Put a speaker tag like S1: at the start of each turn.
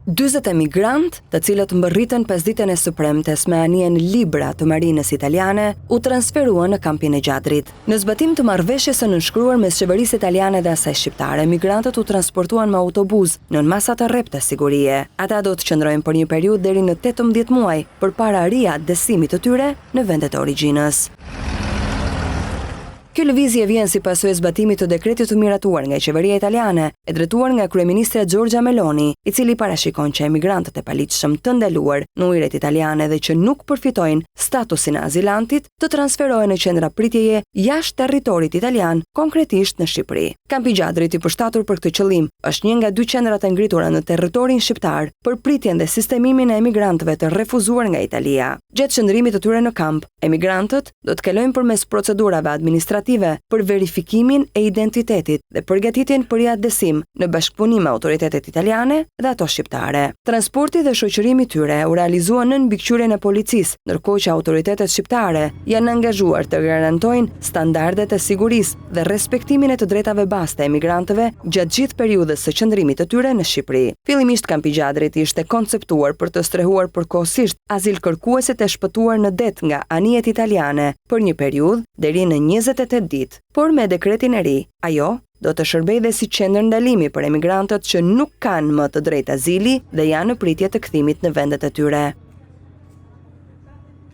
S1: 40 emigrant, të cilët mbërritën pas ditën e së premtes me anijen libra të marinës italiane, u transferuan në kampin e Gjadrit. Në zbatim të marrëveshjes së nënshkruar mes qeverisë italiane dhe asaj shqiptare, emigrantët u transportuan me autobus nën masa të rreptë sigurie. Ata do të qëndrojnë për një periudhë deri në 18 muaj përpara riadesimit të tyre në vendet e origjinës. Kjo lëvizje vjen si pasojë e zbatimit të dekretit të miratuar nga qeveria italiane, e drejtuar nga kryeministja Giorgia Meloni, i cili parashikon që emigrantët e paligjshëm të ndaluar në ujërat italiane dhe që nuk përfitojnë statusin e azilantit të transferohen në qendra pritjeje jashtë territorit italian, konkretisht në Shqipëri. Kampi i Gjadrit, i përshtatur për këtë qëllim, është një nga 2 qendrat e ngritura në territorin shqiptar për pritjen dhe sistemimin e emigrantëve të refuzuar nga Italia. Gjatë qëndrimit të tyre në kamp, emigrantët do të kalojnë përmes procedurave administrative për verifikimin e identitetit dhe përgatitjen për riadesim në bashkëpunim me autoritetet italiane dhe ato shqiptare. Transporti dhe shoqërimi i tyre u realizua nën mbikëqyrjen e policisë, ndërkohë që autoritetet shqiptare janë angazhuar të garantojnë standardet e sigurisë dhe respektimin e të drejtave baste të emigrantëve gjatë gjithë periudhës së qëndrimit të tyre në Shqipëri. Fillimisht kampi i Gjadrit ishte konceptuar për të strehuar përkohësisht azilkërkuesit e shpëtuar në det nga anijet italiane për një periudhë deri në 28 ditë, por me dekretin e ri, ajo do të shërbejë dhe si qendër ndalimi për emigrantët që nuk kanë më të drejtë azili dhe janë në pritje të kthimit në vendet e tyre.